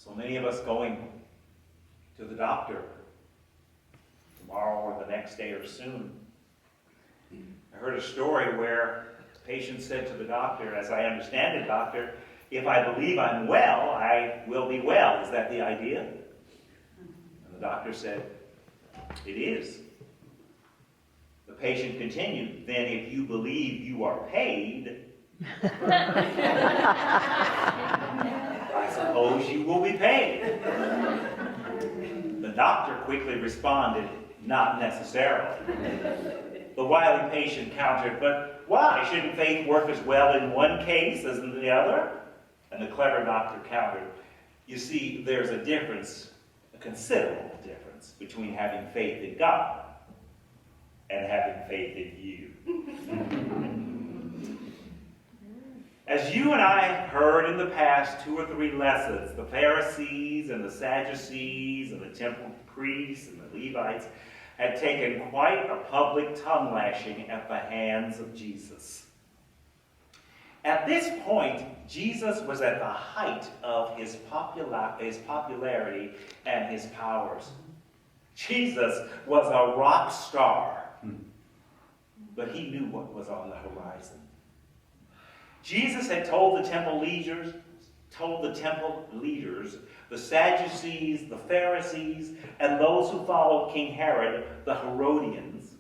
So many of us going to the doctor tomorrow or the next day or soon. I heard a story where the patient said to the doctor, as I understand it, doctor, if I believe I'm well, I will be well. Is that the idea? And the doctor said, it is. The patient continued, then if you believe you are paid, I suppose you will be paid. The doctor quickly responded, not necessarily. The wily patient countered, but why? Shouldn't faith work as well in one case as in the other? And the clever doctor countered, you see, there's a difference, a considerable difference, between having faith in God and having faith in you. As you and I have heard in the past 2 or 3 lessons, the Pharisees and the Sadducees and the temple priests and the Levites had taken quite a public tongue lashing at the hands of Jesus. At this point, Jesus was at the height of his popularity and his powers. Jesus was a rock star, but he knew what was on the horizon. Jesus had told the temple leaders, the Sadducees, the Pharisees, and those who followed King Herod, the Herodians,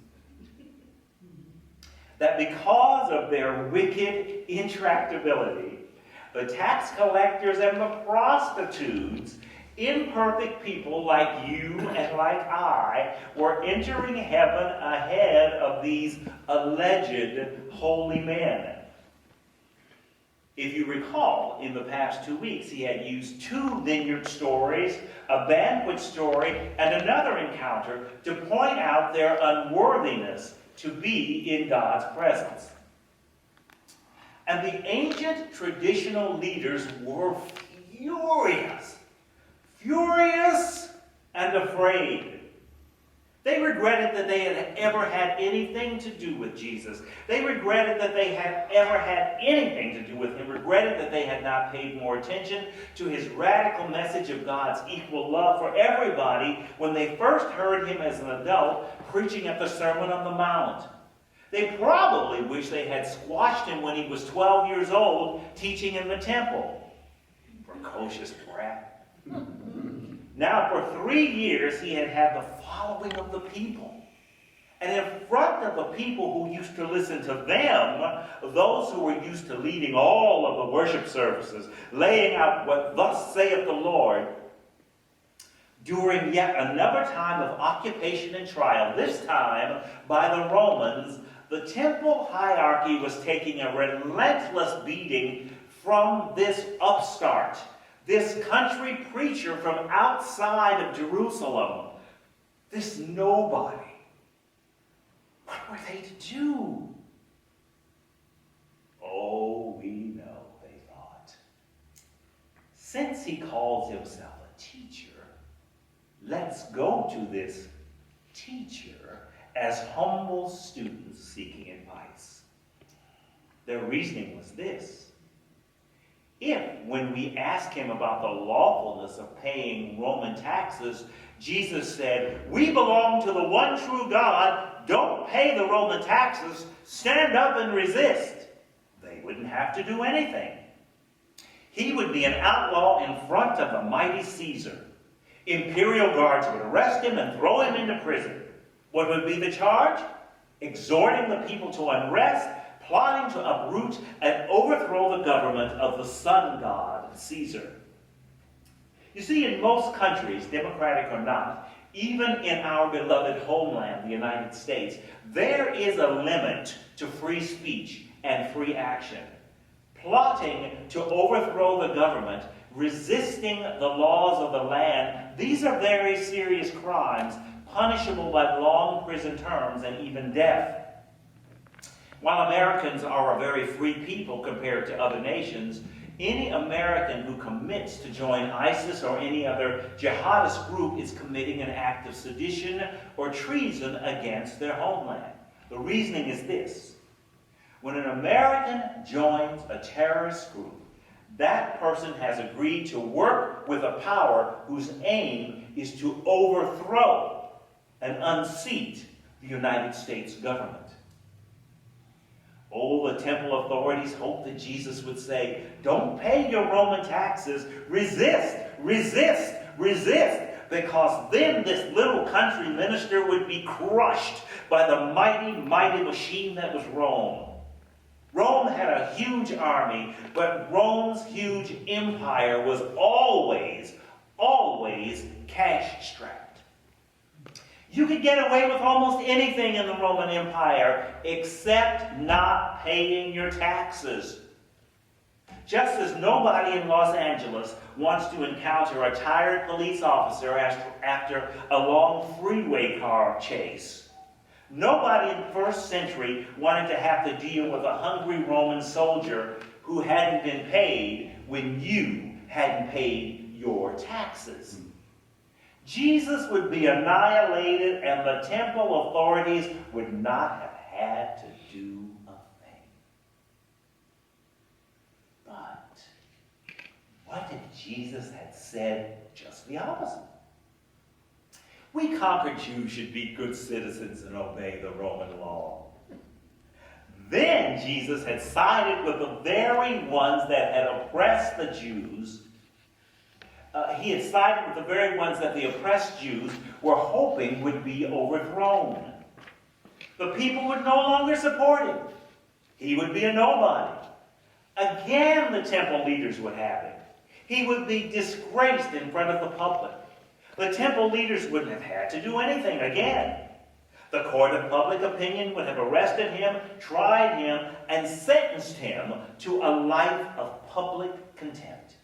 that because of their wicked intractability, the tax collectors and the prostitutes, imperfect people like you and like I, were entering heaven ahead of these alleged holy men. If you recall, in the past 2 weeks, he had used 2 vineyard stories, a banquet story, and another encounter to point out their unworthiness to be in God's presence. And the ancient traditional leaders were furious and afraid. They regretted that they had ever had anything to do with Jesus. They regretted that they had ever had anything to do with him, regretted that they had not paid more attention to his radical message of God's equal love for everybody when they first heard him as an adult preaching at the Sermon on the Mount. They probably wish they had squashed him when he was 12 years old teaching in the temple. Precocious brat. Now, for 3 years, he had the following of the people. And in front of the people who used to listen to them, those who were used to leading all of the worship services, laying out what thus saith the Lord, during yet another time of occupation and trial, this time by the Romans, the temple hierarchy was taking a relentless beating from this upstart, this country preacher from outside of Jerusalem, this nobody. What were they to do? Oh, we know, they thought. Since he calls himself a teacher, let's go to this teacher as humble students seeking advice. Their reasoning was this. If, when we ask him about the lawfulness of paying Roman taxes, Jesus said, we belong to the one true God, don't pay the Roman taxes, stand up and resist, they wouldn't have to do anything. He would be an outlaw in front of the mighty Caesar. Imperial guards would arrest him and throw him into prison. What would be the charge? Exhorting the people to unrest, plotting to uproot and overthrow the government of the sun god, Caesar. You see, in most countries, democratic or not, even in our beloved homeland, the United States, there is a limit to free speech and free action. Plotting to overthrow the government, resisting the laws of the land, these are very serious crimes, punishable by long prison terms and even death. While Americans are a very free people compared to other nations, any American who commits to join ISIS or any other jihadist group is committing an act of sedition or treason against their homeland. The reasoning is this. When an American joins a terrorist group, that person has agreed to work with a power whose aim is to overthrow and unseat the United States government. Oh, the temple authorities hoped that Jesus would say, don't pay your Roman taxes, resist, resist, resist, because then this little country minister would be crushed by the mighty, mighty machine that was Rome. Rome had a huge army, but Rome's huge empire was always, always cash-strapped. You could get away with almost anything in the Roman Empire except not paying your taxes. Just as nobody in Los Angeles wants to encounter a tired police officer after a long freeway car chase. Nobody in the first century wanted to have to deal with a hungry Roman soldier who hadn't been paid when you hadn't paid your taxes. Jesus would be annihilated and the temple authorities would not have had to do a thing. But what if Jesus had said just the opposite? We conquered Jews should be good citizens and obey the Roman law. Then Jesus had sided with the very ones that had oppressed the Jews. He had sided with the very ones that the oppressed Jews were hoping would be overthrown. The people would no longer support him. He would be a nobody. Again, the temple leaders would have him. He would be disgraced in front of the public. The temple leaders wouldn't have had to do anything again. The court of public opinion would have arrested him, tried him, and sentenced him to a life of public contempt.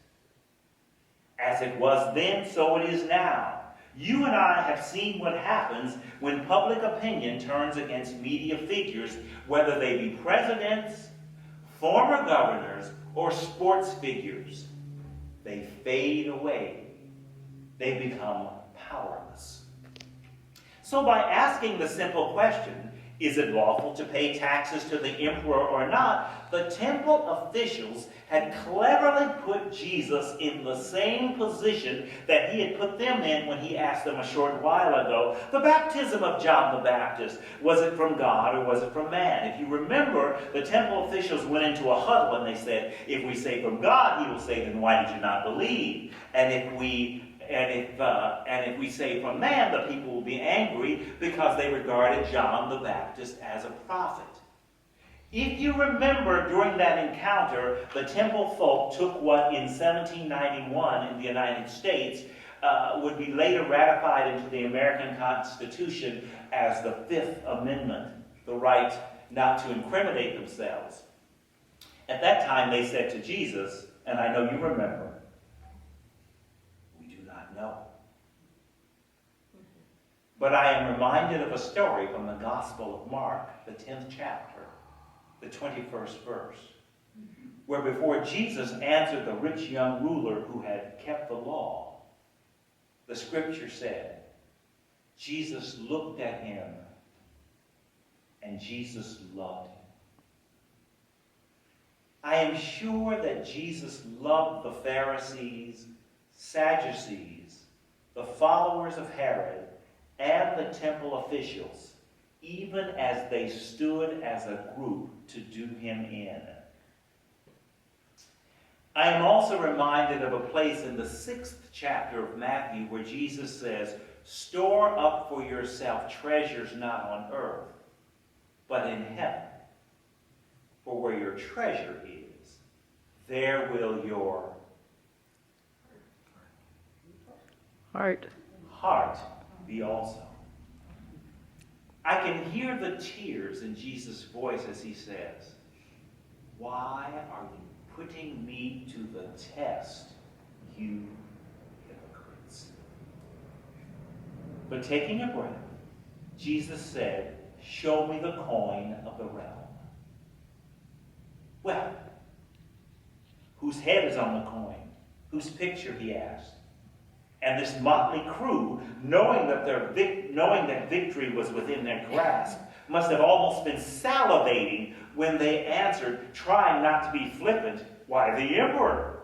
As it was then, so it is now. You and I have seen what happens when public opinion turns against media figures, whether they be presidents, former governors, or sports figures. They fade away. They become powerless. So by asking the simple question, is it lawful to pay taxes to the emperor or not, the temple officials had cleverly put Jesus in the same position that he had put them in when he asked them a short while ago, the baptism of John the Baptist, was it from God or was it from man? If you remember, the temple officials went into a huddle and they said, if we say from God, he will say, then why did you not believe? And if we say from man, the people will be angry because they regarded John the Baptist as a prophet. If you remember, during that encounter, the temple folk took what in 1791 in the United States would be later ratified into the American Constitution as the Fifth Amendment, the right not to incriminate themselves. At that time, they said to Jesus, and I know you remember, no. But I am reminded of a story from the Gospel of Mark, the 10th chapter, the 21st verse, where before Jesus answered the rich young ruler who had kept the law, the scripture said, Jesus looked at him and Jesus loved him. I am sure that Jesus loved the Pharisees, Sadducees, the followers of Herod, and the temple officials, even as they stood as a group to do him in. I am also reminded of a place in the 6th chapter of Matthew where Jesus says, store up for yourself treasures not on earth, but in heaven. For where your treasure is, there will your heart be also. I can hear the tears in Jesus' voice as he says, why are you putting me to the test, you hypocrites? But taking a breath, Jesus said, show me the coin of the realm. Well, whose head is on the coin? Whose picture, he asked. And this motley crew, knowing that victory was within their grasp, must have almost been salivating when they answered, trying not to be flippant, why the emperor?